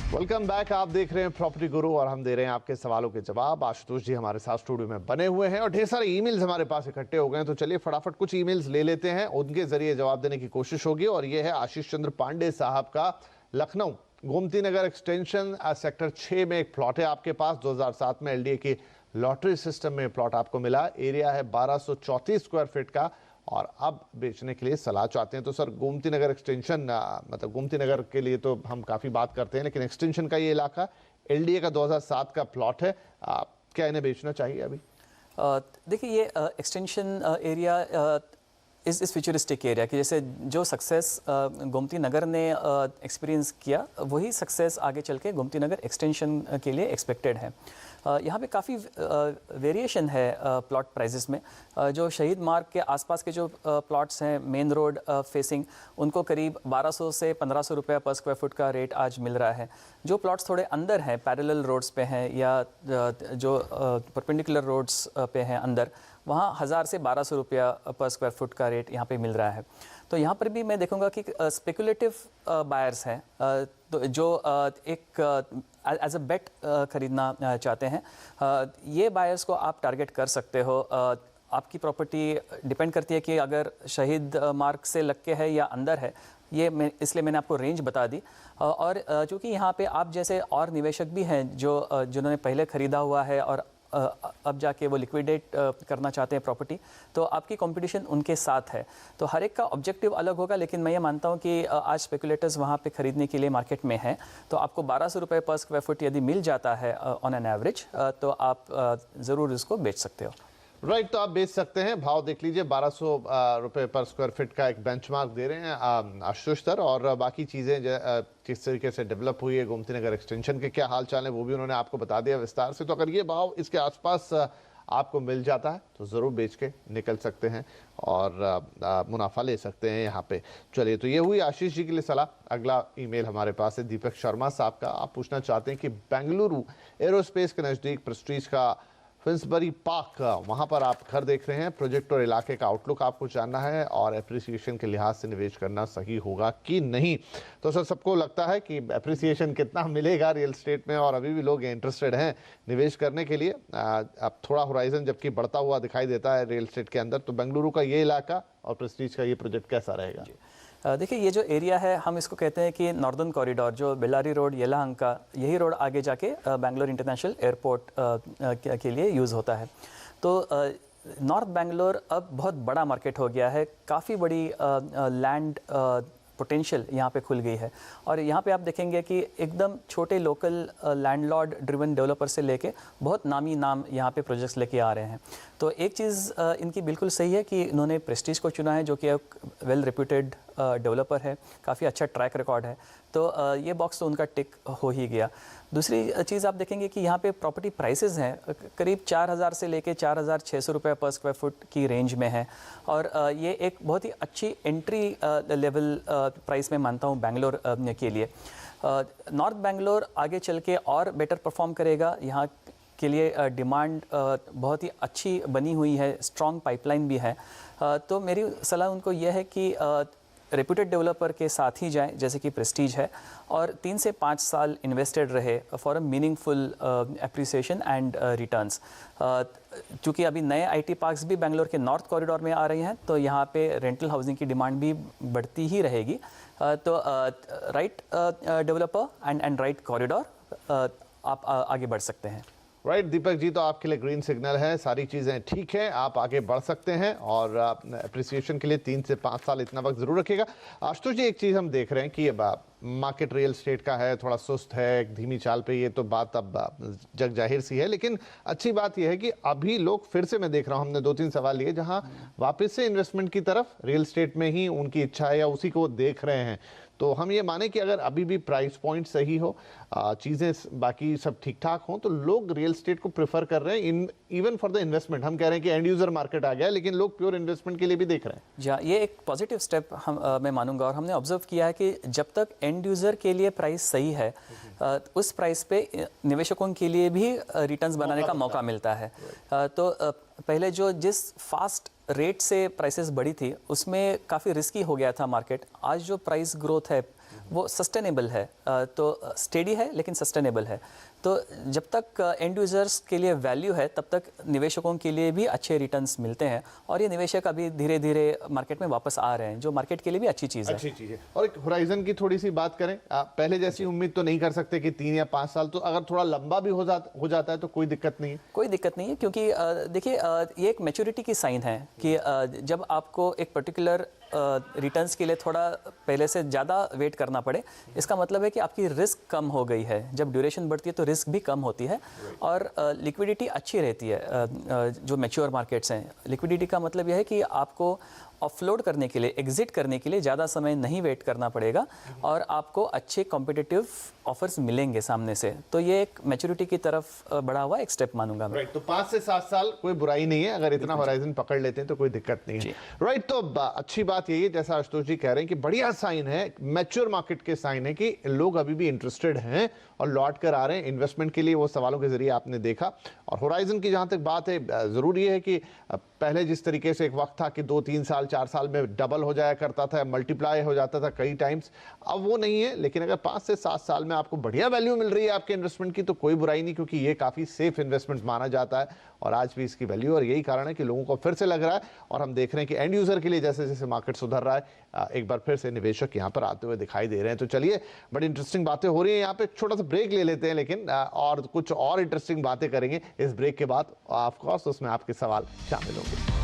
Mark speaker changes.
Speaker 1: Welcome back. आप देख रहे हैं प्रॉपर्टी गुरु और हम दे रहे हैं आपके सवालों के जवाब। आशुतोष जी हमारे साथ स्टूडियो में बने हुए हैं और ढेर सारे ईमेल्स हमारे पास इकट्ठे हो गए हैं, तो चलिए फटाफट कुछ ईमेल्स ले लेते हैं, उनके जरिए जवाब देने की कोशिश होगी। और ये है आशीष चंद्र पांडे साहब का, लखनऊ गोमती नगर एक्सटेंशन सेक्टर 6 में एक प्लॉट है आपके पास। 2007 में एलडीए की लॉटरी सिस्टम में प्लॉट आपको मिला। एरिया है 1234 स्क्वायर फीट का और अब बेचने के लिए सलाह चाहते हैं। तो सर, गोमती नगर एक्सटेंशन, मतलब गोमती नगर के लिए तो हम काफ़ी बात करते हैं, लेकिन एक्सटेंशन का ये इलाका एलडीए का 2007 का प्लॉट है, क्या इन्हें बेचना चाहिए अभी?
Speaker 2: देखिए, ये एक्सटेंशन एरिया इस फ्यूचरिस्टिक एरिया की, जैसे जो सक्सेस गोमती नगर ने एक्सपीरियंस किया, वही सक्सेस आगे चल के गोमती नगर एक्सटेंशन के लिए एक्सपेक्टेड है। यहाँ पे काफ़ी वेरिएशन है प्लॉट प्राइसेस में। जो शहीद मार्ग के आसपास के जो प्लॉट्स हैं मेन रोड फेसिंग, उनको करीब 1200 से 1500 रुपये पर स्क्वायर फुट का रेट आज मिल रहा है। जो प्लॉट्स थोड़े अंदर हैं, पैरेलल रोड्स पे हैं या जो परपेंडिकुलर रोड्स पे हैं अंदर, वहाँ 1000 से 1200 रुपया पर स्क्वायर फुट का रेट यहाँ पे मिल रहा है। तो यहाँ पर भी मैं देखूँगा कि स्पेकुलेटिव बायर्स हैं, तो जो एक एज अ बेट खरीदना चाहते हैं, ये बायर्स को आप टारगेट कर सकते हो। आपकी प्रॉपर्टी डिपेंड करती है कि अगर शहीद मार्ग से लग के है या अंदर है, ये इसलिए मैंने आपको रेंज बता दी। और चूँकि यहाँ पे आप जैसे और निवेशक भी हैं जो जिन्होंने पहले ख़रीदा हुआ है और अब जाके वो लिक्विडेट करना चाहते हैं प्रॉपर्टी, तो आपकी कंपटीशन उनके साथ है। तो हर एक का ऑब्जेक्टिव अलग होगा, लेकिन मैं ये मानता हूँ कि आज स्पेकुलेटर्स वहाँ पे ख़रीदने के लिए मार्केट में हैं। तो आपको 1200 रुपये पर स्क्वायर फुट यदि मिल जाता है ऑन एन एवरेज, तो आप ज़रूर इसको बेच सकते हो।
Speaker 1: राइट, तो आप बेच सकते हैं। भाव देख लीजिए, 1200 रुपये पर स्क्वायर फीट का एक बेंचमार्क दे रहे हैं आशुतोष सर। और बाकी चीज़ें किस तरीके से डेवलप हुई है गोमती नगर एक्सटेंशन के, क्या हाल चाल है, वो भी उन्होंने आपको बता दिया विस्तार से। तो अगर ये भाव इसके आसपास आपको मिल जाता है तो ज़रूर बेच के निकल सकते हैं और मुनाफा ले सकते हैं यहाँ पे। चलिए, तो ये हुई आशीष जी के लिए सलाह। अगला ईमेल हमारे पास है दीपक शर्मा साहब का। आप पूछना चाहते हैं कि बेंगलुरु एरोस्पेस के नज़दीक प्रेस्टीज का फिंसबरी पार्क, वहाँ पर आप घर देख रहे हैं। प्रोजेक्ट और इलाके का आउटलुक आपको जानना है और एप्रिसिएशन के लिहाज से निवेश करना सही होगा कि नहीं। तो सर, सबको लगता है कि एप्रिसिएशन कितना मिलेगा रियल एस्टेट में, और अभी भी लोग इंटरेस्टेड हैं निवेश करने के लिए। अब थोड़ा होराइजन जबकि बढ़ता हुआ दिखाई देता है रियल एस्टेट के अंदर, तो बेंगलुरु का ये इलाका और प्रेस्टीज का ये प्रोजेक्ट कैसा रहेगा?
Speaker 2: देखिए, ये जो एरिया है, हम इसको कहते हैं कि नॉर्दर्न कॉरिडोर, जो बेल्लारी रोड, येलाहंका, यही रोड आगे जाके बेंगलोर इंटरनेशनल एयरपोर्ट के लिए यूज़ होता है। तो नॉर्थ बेंगलोर अब बहुत बड़ा मार्केट हो गया है, काफ़ी बड़ी लैंड पोटेंशियल यहाँ पे खुल गई है। और यहाँ पे आप देखेंगे कि एकदम छोटे लोकल लैंडलॉर्ड ड्रिवन डेवलपर से लेके बहुत नामी नाम यहाँ पे प्रोजेक्ट्स लेके आ रहे हैं। तो एक चीज़ इनकी बिल्कुल सही है कि इन्होंने प्रेस्टीज को चुना है, जो कि एक वेल रेप्यूटेड डेवलपर है, काफ़ी अच्छा ट्रैक रिकॉर्ड है। तो ये बॉक्स तो उनका टिक हो ही गया। दूसरी चीज़ आप देखेंगे कि यहाँ पे प्रॉपर्टी प्राइसेस हैं करीब 4000 से लेके 4600 रुपये पर स्क्वायर फुट की रेंज में है। और ये एक बहुत ही अच्छी एंट्री लेवल प्राइस में मानता हूँ बेंगलोर के लिए। नॉर्थ बेंगलोर आगे चल के और बेटर परफॉर्म करेगा। यहाँ के लिए डिमांड बहुत ही अच्छी बनी हुई है, स्ट्रॉन्ग पाइपलाइन भी है। तो मेरी सलाह उनको यह है कि रेप्यूटेड डेवलपर के साथ ही जाएं, जैसे कि प्रेस्टीज है, और 3 से 5 साल इन्वेस्टेड रहे for a meaningful appreciation and returns. चूँकि अभी नए आईटी पार्क्स भी बेंगलोर के नॉर्थ कॉरिडोर में आ रही हैं, तो यहाँ पे रेंटल हाउसिंग की डिमांड भी बढ़ती ही रहेगी। तो right developer and right corridor आप आगे बढ़ सकते हैं।
Speaker 1: राइट दीपक जी, तो आपके लिए ग्रीन सिग्नल है, सारी चीज़ें ठीक हैं, आप आगे बढ़ सकते हैं। और अप्रिसिएशन के लिए 3 से 5 साल इतना वक्त ज़रूर रखेगा। आशुतोष जी, एक चीज़ हम देख रहे हैं कि मार्केट रियल एस्टेट का है, थोड़ा सुस्त है, एक धीमी चाल पे, ये तो बात अब जग जाहिर सी है। लेकिन अच्छी बात यह है कि अभी लोग फिर से, मैं देख रहा हूँ, हमने 2-3 सवाल लिए जहाँ वापस से इन्वेस्टमेंट की तरफ रियल एस्टेट में ही उनकी इच्छा है या उसी को देख रहे हैं। तो हम ये माने कि अगर अभी भी प्राइस पॉइंट सही हो, चीज़ें बाकी सब ठीक ठाक हों, तो लोग रियल एस्टेट को प्रेफर कर रहे हैं इवन फॉर द इन्वेस्टमेंट। हम कह रहे हैं कि एंड यूजर मार्केट आ गया, लेकिन लोग प्योर इन्वेस्टमेंट के लिए भी देख रहे हैं।
Speaker 2: जी हाँ, ये एक पॉजिटिव स्टेप मैं मानूंगा। और हमने ऑब्जर्व किया है कि जब तक एंड यूज़र के लिए प्राइस सही है, उस प्राइस पे निवेशकों के लिए भी रिटर्न्स बनाने का मौका मिलता है। तो पहले जिस फास्ट रेट से प्राइसेस बढ़ी थी उसमें काफ़ी रिस्की हो गया था मार्केट। आज जो प्राइस ग्रोथ है वो सस्टेनेबल है, तो स्टेडी है लेकिन सस्टेनेबल है। तो जब तक एंड यूज़र्स के लिए वैल्यू है तब तक निवेशकों के लिए भी अच्छे रिटर्न्स मिलते हैं, और ये निवेशक अभी धीरे धीरे मार्केट में वापस आ रहे हैं, जो मार्केट के लिए भी अच्छी चीज़ है।
Speaker 1: अच्छी चीज़ है। और एक होराइजन की थोड़ी सी बात करें, पहले जैसी उम्मीद तो नहीं कर सकते कि 3 या 5 साल, तो अगर थोड़ा लंबा भी हो जाता है तो कोई दिक्कत नहीं है?
Speaker 2: कोई दिक्कत नहीं है, क्योंकि देखिए ये एक मैच्योरिटी की साइन है कि जब आपको एक पर्टिकुलर रिटर्न्स के लिए थोड़ा पहले से ज़्यादा वेट करना पड़े, इसका मतलब है कि आपकी रिस्क कम हो गई है। जब ड्यूरेशन बढ़ती है तो रिस्क भी कम होती है और लिक्विडिटी अच्छी रहती है। जो मैच्योर मार्केट्स हैं, लिक्विडिटी का मतलब यह है कि आपको ऑफलोड करने के लिए, एग्जिट करने के लिए ज़्यादा समय नहीं वेट करना पड़ेगा और आपको अच्छे कॉम्पिटिटिव ऑफर्स मिलेंगे सामने से। तो ये एक मैच्योरिटी की तरफ बढ़ा हुआ एक स्टेप मानूंगा मैं।
Speaker 1: राइट, तो 5 से 7 साल कोई बुराई नहीं है, अगर इतना होराइजन पकड़ लेते हैं तो कोई दिक्कत नहीं है। राइट, तो अच्छी बात यही है, जैसा आशुतोष जी कह रहे हैं कि बढ़िया साइन है, मैच्योर मार्केट के साइन है कि लोग अभी भी इंटरेस्टेड हैं और लौट कर आ रहे हैं इन्वेस्टमेंट के लिए। वो सवालों के जरिए आपने देखा। और होराइजन की जहां तक बात है, जरूरी है कि पहले जिस तरीके से एक वक्त था कि 2-3 साल 4 साल में डबल हो जाया करता था, मल्टीप्लाई हो जाता था कई टाइम्स, अब वो नहीं है। लेकिन अगर 5 से 7 साल में आपको बढ़िया वैल्यू मिल रही है आपके इन्वेस्टमेंट की तो कोई बुराई नहीं, क्योंकि ये काफ़ी सेफ इन्वेस्टमेंट माना जाता है और आज भी इसकी वैल्यू। और यही कारण है कि लोगों को फिर से लग रहा है, और हम देख रहे हैं कि एंड यूज़र के लिए जैसे जैसे मार्केट सुधर रहा है, एक बार फिर से निवेशक यहाँ पर आते हुए दिखाई दे रहे हैं। तो चलिए, बड़ी इंटरेस्टिंग बातें हो रही हैं यहाँ पे। छोटा सा ब्रेक ले लेते हैं, लेकिन और कुछ और इंटरेस्टिंग बातें करेंगे इस ब्रेक के बाद। ऑफ कोर्स उसमें आपके सवाल शामिल होंगे।